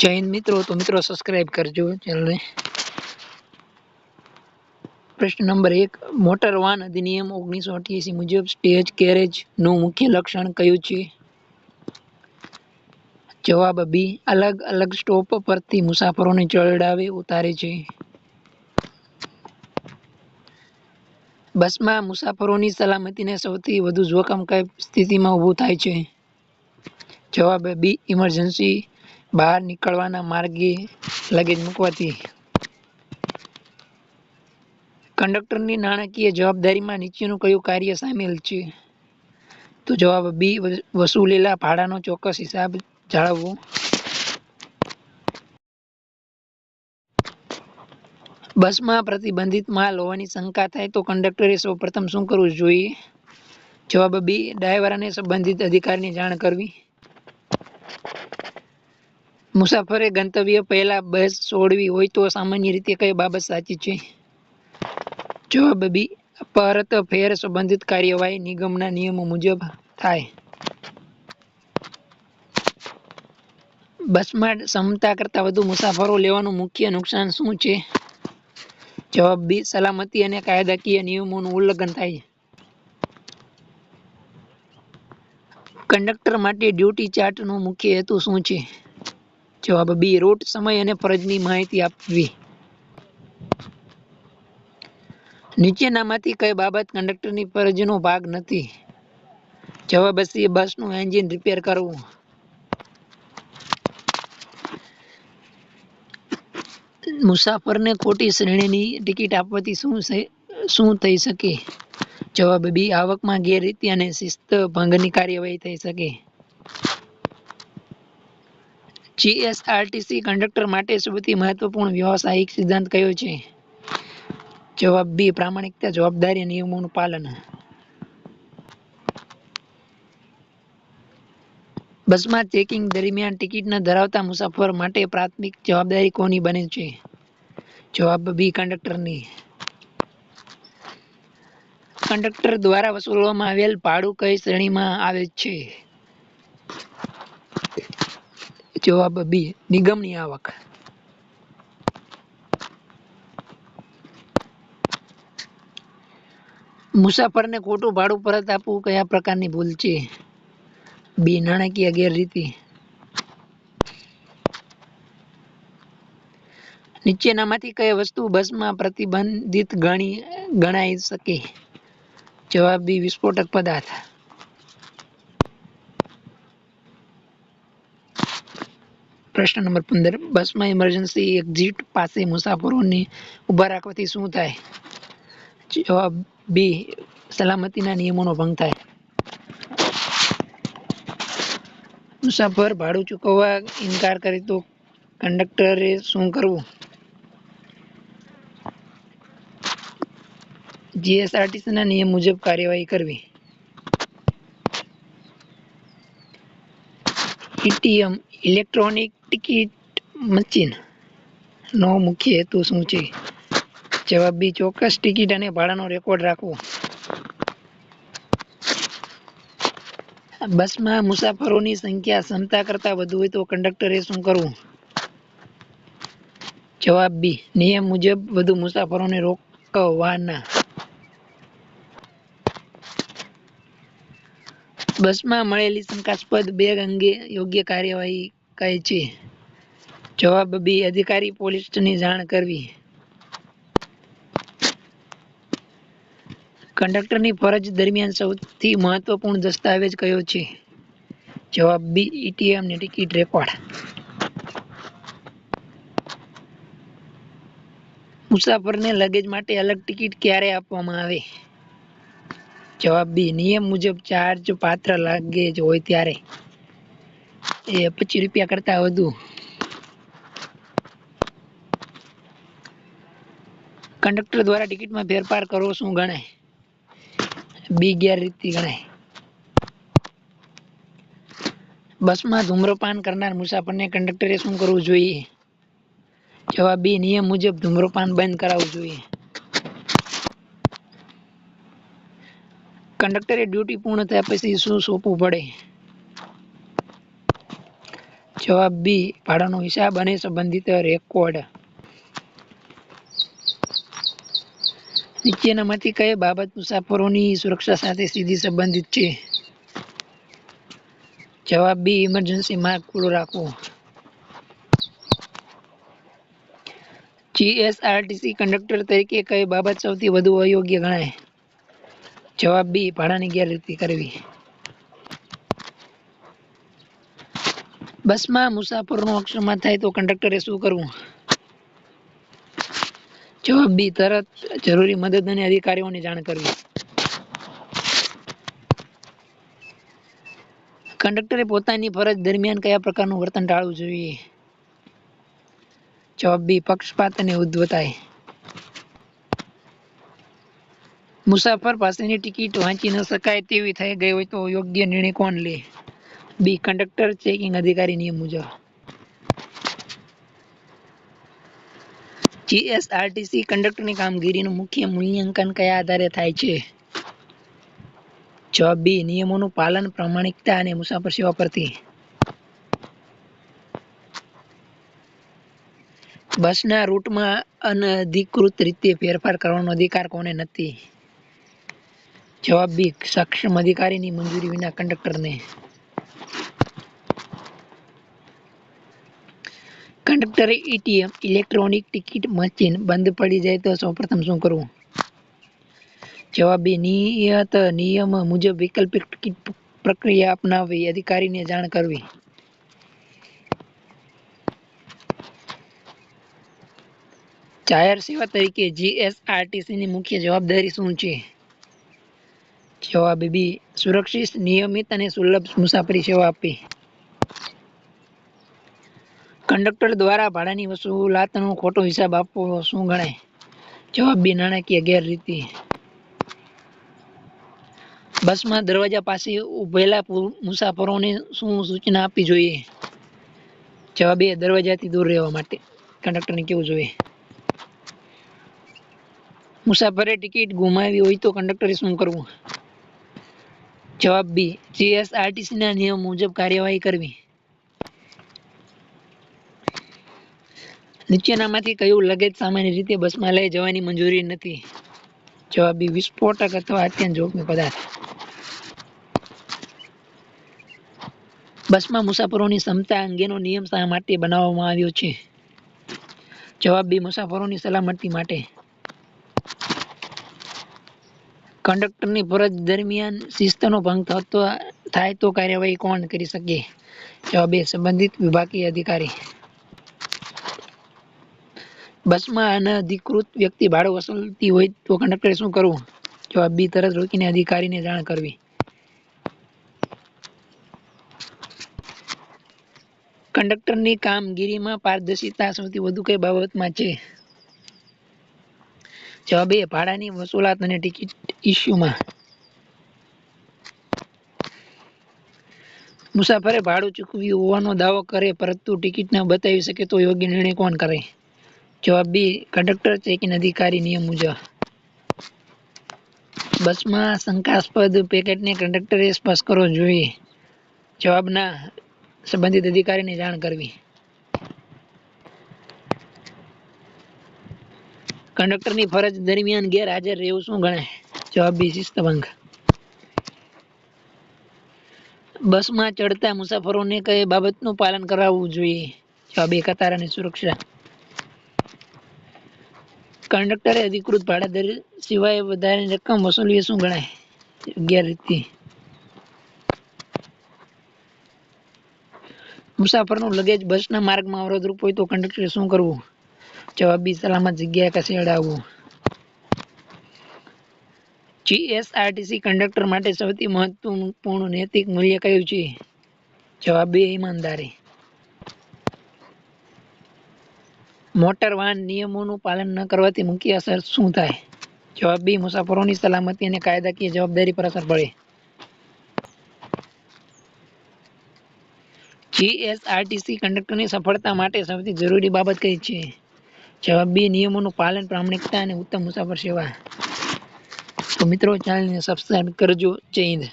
जय हिंद मित्रों। तो मित्रों सब्सक्राइब करजो चैनल ने। प्रश्न नंबर 1, मोटर वाहन अधिनियम 1988 मुजब स्टेज केरेज નું મુખ્ય લક્ષણ કયું છે? જવાબ બી, અલગ અલગ સ્ટોપ પરથી મુસાફરોને ચડાવે ઉતારે છે। બસમાં મુસાફરોની સલામતીને સૌથી વધુ જોખમ કઈ સ્થિતિમાં ઊભું થાય છે? જવાબ બી, ઇમરજન્સી બહાર નીકળવાના માર્ગે લગેજ મૂકવાથી। કંડક્ટરની નાણાકીય જવાબદારીમાં નીચેનું કયું કાર્ય સામેલ છે? તો જવાબ બી, વસૂલેલા ભાડાનો ચોક્કસ હિસાબ જાળવવો। બસમાં પ્રતિબંધિત માલ હોવાની શંકા થાય તો કંડક્ટરે સૌપ્રથમ શું કરવું જોઈએ? જવાબ બી, ડ્રાઈવર અને સંબંધિત અધિકારીને જાણ કરવી। મુસાફરે ગંતવ્ય પહેલા બસ છોડવી હોય તો સામાન્ય રીતે કઈ બાબત સાચી છે? જવાબ બી, પરત ફેર સંબંધિત કાર્યવાહી નિગમના નિયમો મુજબ થાય। બસમાં ક્ષમતા કરતાં વધુ મુસાફરો લેવાનું મુખ્ય નુકસાન શું છે? જવાબ બી, સલામતી અને કાયદાકીય નિયમોનું ઉલ્લંઘન થાય। કંડક્ટર માટે ડ્યુટી ચાર્ટનો મુખ્ય હેતુ શું છે? જવાબ બી, રૂટ, સમય અને ફરજની માહિતી આપવી। નીચેનામાંથી કઈ બાબત કંડક્ટરની ફરજનો ભાગ નથી? જવાબ સી, બસનું એન્જિન રિપેર કરવું। મુસાફરને ખોટી શ્રેણીની ટિકિટ આપવાથી શું થઈ શકે? જવાબ બી, આવકમાં ગેરરીતિ અને શિસ્ત ભંગની કાર્યવાહી થઈ શકે। જીએસઆરટીસી કંડક્ટર માટે સૌથી મહત્વપૂર્ણ વ્યવસાયિક સિદ્ધાંત કયો છે? જવાબ બી, પ્રામાણિકતા, જવાબદારી અને નિયમોનું પાલન। બસમાં ચેકિંગ દરમિયાન ટિકિટ ન ધરાવતા મુસાફર માટે પ્રાથમિક જવાબદારી કોની બને છે? જવાબ બી, કંડક્ટરની। કંડક્ટર દ્વારા વસૂલવામાં આવેલ ભાડું કઈ શ્રેણીમાં આવે છે? જવાબ બી, નિગમની આવક। મુસાફરને ખોટું ભાડું પરત આપવું કયા પ્રકારની ભૂલ છે? બી, નાણાકીય ગેરરીતિ। નીચેનામાંથી કઈ વસ્તુ બસમાં પ્રતિબંધિત ગણાઈ શકે? જવાબ બી, વિસ્ફોટક પદાર્થ। પ્રશ્ન નંબર 15, બસમાં ઇમરજન્સી એક્ઝિટ પાસે મુસાફરોને ઊભા રાખવાથી શું થાય? જવાબ બી, સલામતીના નિયમોનો ભંગ થાય। મુસાફર ભાડું ચૂકવવા ઇનકાર કરે તો કંડક્ટરે શું કરવું? જીએસઆરટીસીના નિયમ મુજબ કાર્યવાહી કરવી। ઈટીએમ ઇલેક્ટ્રોનિક ટિકિટ મશીન નો મુખ્ય હેતુ શું છે? જવાબ બી, ચોક્કસ ટિકિટ અને ભાડાનો રેકોર્ડ રાખવો। બસમાં મુસાફરોની સંખ્યા ક્ષમતા કરતાં વધુ હોય તો કંડક્ટરે શું કરવું? જવાબ બી, નિયમ મુજબ વધુ મુસાફરોને રોકવાના। બસમાં મળેલી શંકાસ્પદ બેગ અંગે યોગ્ય કાર્યવાહી કઈ છે? જવાબ બી, અધિકારી પોલીસને જાણ કરવી। કંડક્ટરની ફરજ દરમિયાન સૌથી મહત્વપૂર્ણ દસ્તાવેજ કયો છે? જવાબ બી, ઈટીએમ અને ટિકિટ રેકોર્ડ। મુસાફરને લગેજ માટે અલગ ટિકિટ ક્યારે આપવામાં આવે? જવાબ બી, નિયમ મુજબ ચાર્જ પાત્ર લગેજ હોય ત્યારે, એ 25 રૂપિયા કરતા વધુ। કંડક્ટર દ્વારા ટિકિટમાં ફેરફાર કરવો શું ગણાય? બી, ગેરરીતિ ગણાય। બસમાં ધૂમ્રપાન કરનાર મુસાફરને કંડક્ટરે શું કરવું જોઈએ? જવાબ બી, નિયમ મુજબ ધૂમ્રપાન બંધ કરાવવું જોઈએ। કંડક્ટરે ડ્યુટી પૂર્ણ થયા પછી શું સોંપવું પડે? જવાબ બી ભાડાનો હિસાબ અને સંબંધિત રેકોર્ડ. નીચેનામાંથી કઈ બાબત મુસાફરોની સુરક્ષા સાથે સીધી સંબંધિત છે? જવાબ બી ઇમરજન્સી માર્ગ ખુલ્લો રાખવો. જીએસઆરટીસી કંડક્ટર તરીકે કઈ બાબત સૌથી વધુ અયોગ્ય ગણાય? જવાબ બી ભાડાની ગેરરીતિ કરવી. બસમાં મુસાફરોનો અકસ્માત થાય તો કંડક્ટરે શું કરવું? જવાબ બી તરત જરૂરી મદદ અને અધિકારીઓને જાણ કરવી. કંડક્ટરે પોતાની ફરજ દરમિયાન કયા પ્રકારનું વર્તન ટાળવું જોઈએ? જવાબ બી પક્ષપાત અને ઉદ્ધતાઈ. મુસાફર પાસેની ટિકિટ વાંચી ન શકાય તેવી થઈ ગઈ હોય તો યોગ્ય નિર્ણય કોણ લે? બી કંડક્ટર ચેકિંગ અધિકારી નિયમ મુજબ. જીએસઆરટીસી કંડક્ટરની કામગીરીનું મુખ્ય મૂલ્યાંકન કયા આધારે થાય છે? જવાબ બી નિયમોનું પાલન, પ્રામાણિકતા અને મુસાફર સેવા પરથી. બસના રૂટમાં અનધિકૃત રીતે ફેરફાર કરવાનો અધિકાર કોને નથી? જવાબ બી સક્ષમ અધિકારીની મંજૂરી વિના કંડક્ટરને. કંડક્ટરે એટીએમ ઇલેક્ટ્રોનિક ટિકિટ મશીન બંધ પડી જાય તો સૌપ્રથમ શું કરવું? જવાબ બી નિયત નિયમ મુજબ વૈકલ્પિક ટિકિટ પ્રક્રિયા અપનાવવી, અધિકારીને જાણ કરવી. જાહેર સેવા તરીકે જીએસઆરટીસીની મુખ્ય જવાબદારી શું છે? જવાબ બી સુરક્ષિત, નિયમિત અને સુલભ મુસાફરી સેવા આપવી. કંડક્ટર દ્વારા ભાડાની વસૂલાતનો ખોટો હિસાબ આપવો શું ગણાય? જવાબ બી નાણાકીય ગેરરીતિ. બસમાં દરવાજા પાસે ઉભેલા મુસાફરોને શું સૂચના આપવી જોઈએ? જવાબ એ દરવાજાથી દૂર રહેવા માટે કંડક્ટરને કેવું જોઈએ. મુસાફરે ટિકિટ ગુમાવી હોય તો કંડક્ટરે શું કરવું? જવાબ બી જીએસઆરટીસીના નિયમ મુજબ કાર્યવાહી કરવી. નીચેનામાંથી કયું લગેજ સામાન્ય રીતે બસમાં લઈ જવાની મંજૂરી નથી? જવાબ બી વિસ્ફોટક અથવા અત્યંત જોખમી પદાર્થ. બસમાં મુસાફરોની ક્ષમતા અંગેનો નિયમ શા માટે બનાવવામાં આવ્યો છે? જવાબ બી મુસાફરોની સલામતી માટે. કંડક્ટરની ફરજ દરમિયાન શિસ્તનો ભંગ થાય તો કાર્યવાહી કોણ કરી શકે? જવાબ એ સંબંધિત વિભાગીય અધિકારી. બસમાં અનધિકૃત વ્યક્તિ ભાડું વસૂલતી હોય તો કંડક્ટરે શું કરવું? જવાબ બી તરત રોકીને અધિકારીને જાણ કરવી. કંડક્ટરની કામગીરીમાં પારદર્શિતા સૌથી વધુ કઈ બાબતમાં છે? જવાબ એ ભાડાની વસૂલાત અને ટિકિટ ઇસ્યુમાં. મુસાફરે ભાડું ચૂકવ્યું હોવાનો દાવો કરે પરંતુ ટિકિટ ન બતાવી શકે તો યોગ્ય નિર્ણય કોણ કરે? જવાબ બી કંડક્ટર ચેકિંગ અધિકારી નિયમ મુજબ. બસમાં શંકાસ્પદ પેકેટને કંડક્ટરે સ્પર્શ કરવો જોઈએ? જવાબ ના, સંબંધિત અધિકારીને જાણ કરવી. કંડક્ટરની ફરજ દરમિયાન ગેરહાજર રહેવું શું ગણાય? જવાબ બી શિસ્તભંગ. બસમાં ચડતા મુસાફરોને કઈ બાબતનું પાલન કરાવવું જોઈએ? જવાબ એ કતાર અને સુરક્ષા. કંડક્ટરે અધિકૃત ભાડા દર સિવાય વધારાની રકમ વસૂલવી શું ગણાય? ગેરરીતિ. મુસાફરનું લગેજ બસના માર્ગમાં અવરોધરૂપ હોય તો કંડક્ટરે શું કરવું? જવાબ બી સલામત જગ્યાએ ખસેડાવવું. જીએસઆરટીસી કંડક્ટર માટે સૌથી મહત્વપૂર્ણ નૈતિક મૂલ્ય કયું છે? જવાબ બી ઈમાનદારી. મોટર વાહન નિયમોનું પાલન ન કરવાથી મુખ્ય અસર શું થાય? જવાબ બી મુસાફરોની સલામતી અને કાયદાકીય જવાબદારી પર અસર પડે. જીએસઆરટીસી કંડક્ટરની સફળતા માટે સૌથી જરૂરી બાબત કઈ છે? જવાબ બી નિયમોનું પાલન, પ્રામાણિકતા અને ઉત્તમ મુસાફર સેવા. તો મિત્રો ચેનલને સબસ્ક્રાઇબ કરજો. જય હિન્દ.